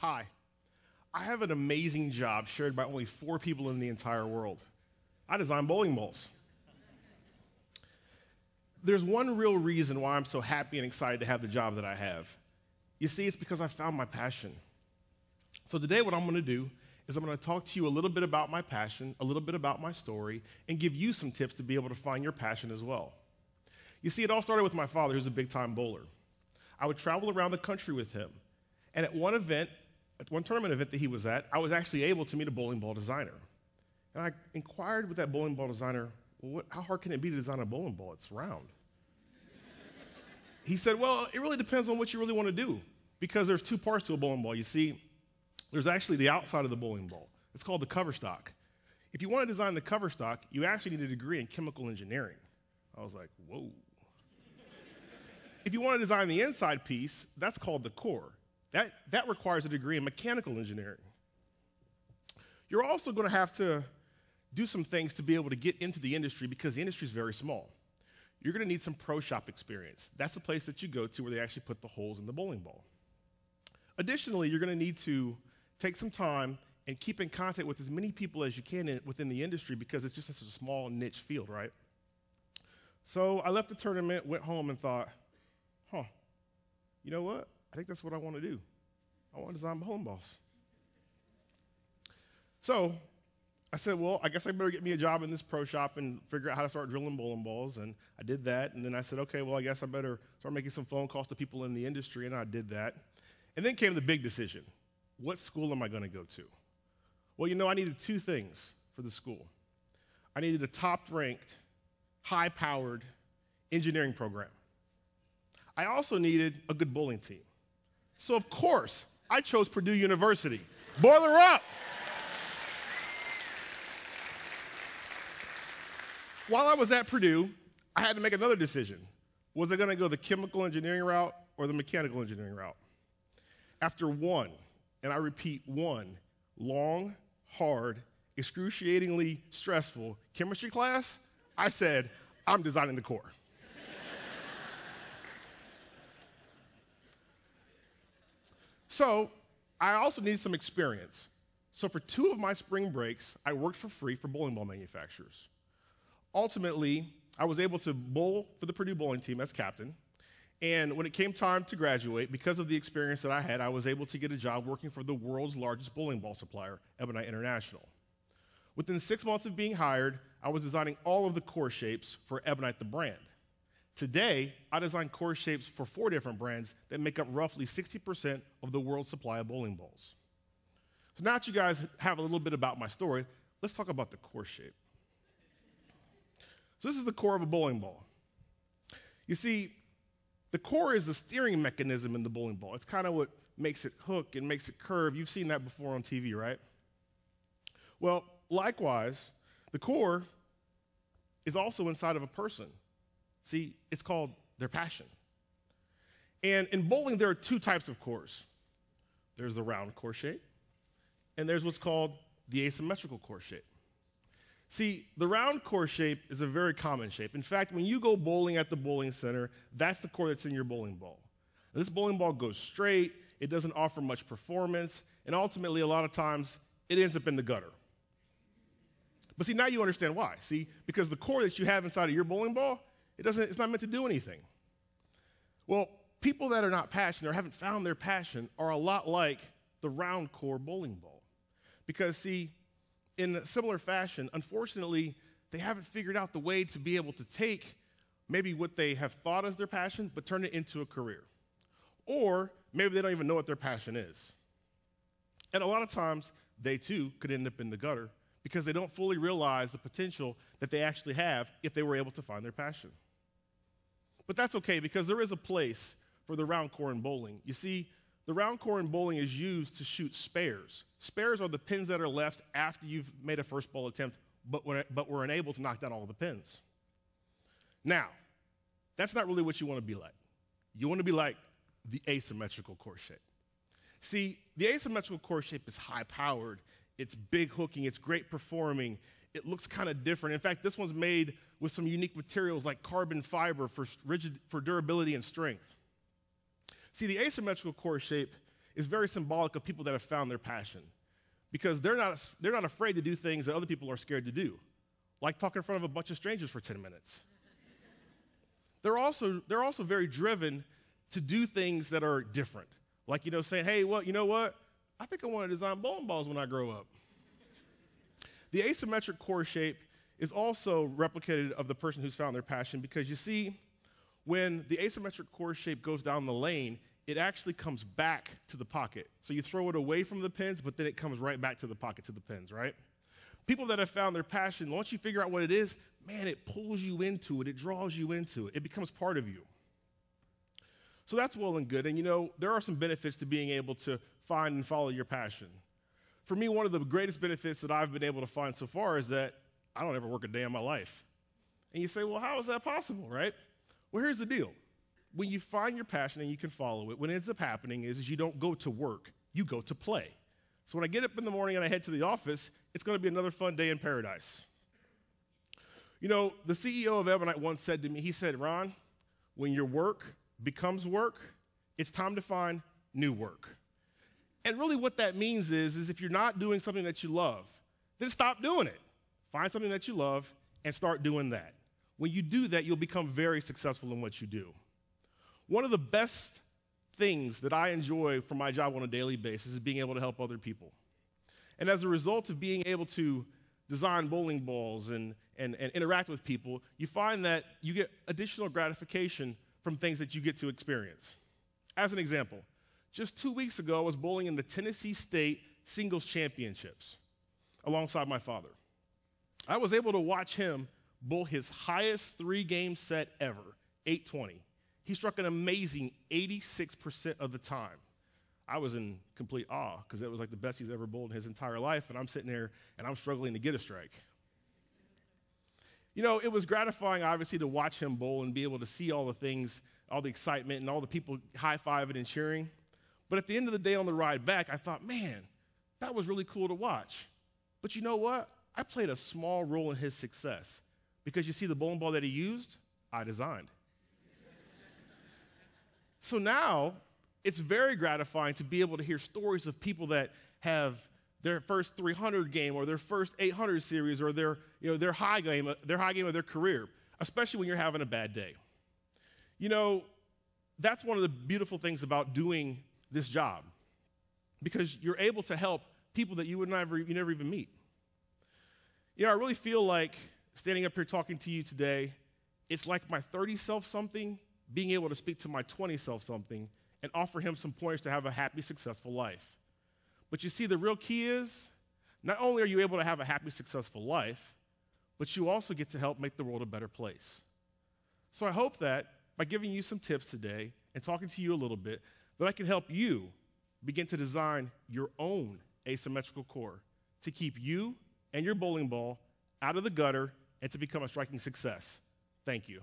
Hi, I have an amazing job shared by only 4 people in the entire world. I design bowling balls. There's one real reason why I'm so happy and excited to have the job that I have. You see, it's because I found my passion. So today what I'm going to do is I'm going to talk to you a little bit about my passion, a little bit about my story, and give you some tips to be able to find your passion as well. You see, it all started with my father, who's a big-time bowler. I would travel around the country with him, and at one tournament event that he was at, I was actually able to meet a bowling ball designer. And I inquired with that bowling ball designer, well, how hard can it be to design a bowling ball? It's round. He said, well, it really depends on what you really want to do, because there's 2 parts to a bowling ball. You see, there's actually the outside of the bowling ball. It's called the cover stock. If you want to design the cover stock, you actually need a degree in chemical engineering. I was like, whoa. If you want to design the inside piece, that's called the core. That requires a degree in mechanical engineering. You're also going to have to do some things to be able to get into the industry because the industry is very small. You're going to need some pro shop experience. That's the place that you go to where they actually put the holes in the bowling ball. Additionally, you're going to need to take some time and keep in contact with as many people as you can within the industry because it's just such a small niche field, right? So I left the tournament, went home, and thought, you know what? I think that's what I want to do. I want to design bowling balls. So I said, well, I guess I better get me a job in this pro shop and figure out how to start drilling bowling balls. And I did that. And then I said, okay, well, I guess I better start making some phone calls to people in the industry. And I did that. And then came the big decision. What school am I going to go to? Well, you know, I needed 2 things for the school. I needed a top-ranked, high-powered engineering program. I also needed a good bowling team. So, of course, I chose Purdue University. Boiler up! While I was at Purdue, I had to make another decision. Was I going to go the chemical engineering route or the mechanical engineering route? After one, and I repeat one, long, hard, excruciatingly stressful chemistry class, I said, I'm designing the core. So I also need some experience. So for 2 of my spring breaks, I worked for free for bowling ball manufacturers. Ultimately, I was able to bowl for the Purdue bowling team as captain. And when it came time to graduate, because of the experience that I had, I was able to get a job working for the world's largest bowling ball supplier, Ebonite International. Within 6 months of being hired, I was designing all of the core shapes for Ebonite, the brand. Today, I design core shapes for 4 different brands that make up roughly 60% of the world's supply of bowling balls. So now that you guys have a little bit about my story, let's talk about the core shape. So this is the core of a bowling ball. You see, the core is the steering mechanism in the bowling ball. It's kind of what makes it hook and makes it curve. You've seen that before on TV, right? Well, likewise, the core is also inside of a person. See, it's called their passion. And in bowling, there are 2 types of cores. There's the round core shape, and there's what's called the asymmetrical core shape. See, the round core shape is a very common shape. In fact, when you go bowling at the bowling center, that's the core that's in your bowling ball. And this bowling ball goes straight, it doesn't offer much performance, and ultimately, a lot of times, it ends up in the gutter. But see, now you understand why. See, because the core that you have inside of your bowling ball, it's not meant to do anything. Well, people that are not passionate or haven't found their passion are a lot like the round core bowling ball. Because, see, in a similar fashion, unfortunately, they haven't figured out the way to be able to take maybe what they have thought as their passion, but turn it into a career. Or maybe they don't even know what their passion is. And a lot of times, they too could end up in the gutter because they don't fully realize the potential that they actually have if they were able to find their passion. But that's okay because there is a place for the round core in bowling. You see, the round core in bowling is used to shoot spares. Spares are the pins that are left after you've made a first ball attempt, but were unable to knock down all the pins. Now, that's not really what you want to be like. You want to be like the asymmetrical core shape. See, the asymmetrical core shape is high-powered. It's big hooking. It's great performing. It looks kind of different. In fact, this one's made with some unique materials like carbon fiber for durability and strength. See, the asymmetrical core shape is very symbolic of people that have found their passion, because they're not afraid to do things that other people are scared to do, like talk in front of a bunch of strangers for 10 minutes. They're also very driven to do things that are different, like, saying, hey, well, you know what? I think I want to design bowling balls when I grow up. The asymmetric core shape is also replicated of the person who's found their passion, because you see, when the asymmetric core shape goes down the lane, it actually comes back to the pocket. So you throw it away from the pins, but then it comes right back to the pocket, to the pins, right? People that have found their passion, once you figure out what it is, man, it pulls you into it. It draws you into it. It becomes part of you. So that's well and good. And, there are some benefits to being able to find and follow your passion. For me, one of the greatest benefits that I've been able to find so far is that I don't ever work a day in my life. And you say, well, how is that possible, right? Well, here's the deal. When you find your passion and you can follow it, what ends up happening is you don't go to work, you go to play. So when I get up in the morning and I head to the office, it's going to be another fun day in paradise. The CEO of Ebonite once said to me, he said, Ron, when your work becomes work, it's time to find new work. And really what that means is if you're not doing something that you love, then stop doing it. Find something that you love and start doing that. When you do that, you'll become very successful in what you do. One of the best things that I enjoy from my job on a daily basis is being able to help other people. And as a result of being able to design bowling balls and interact with people, you find that you get additional gratification from things that you get to experience. As an example, just 2 weeks ago, I was bowling in the Tennessee State Singles Championships alongside my father. I was able to watch him bowl his highest 3-game set ever, 820. He struck an amazing 86% of the time. I was in complete awe because it was like the best he's ever bowled in his entire life, and I'm sitting there and I'm struggling to get a strike. It was gratifying, obviously, to watch him bowl and be able to see all the things, all the excitement, and all the people high-fiving and cheering. But at the end of the day on the ride back, I thought, man, that was really cool to watch. But you know what? I played a small role in his success because you see the bowling ball that he used, I designed. So now it's very gratifying to be able to hear stories of people that have their first 300 game or their first 800 series or their high game of their career, especially when you're having a bad day. That's one of the beautiful things about doing this job, because you're able to help people that you never even meet. I really feel like standing up here talking to you today, it's like my 30 self-something being able to speak to my 20 self-something and offer him some pointers to have a happy, successful life. But you see, the real key is, not only are you able to have a happy, successful life, but you also get to help make the world a better place. So I hope that by giving you some tips today and talking to you a little bit, that I can help you begin to design your own asymmetrical core to keep you and your bowling ball out of the gutter and to become a striking success. Thank you.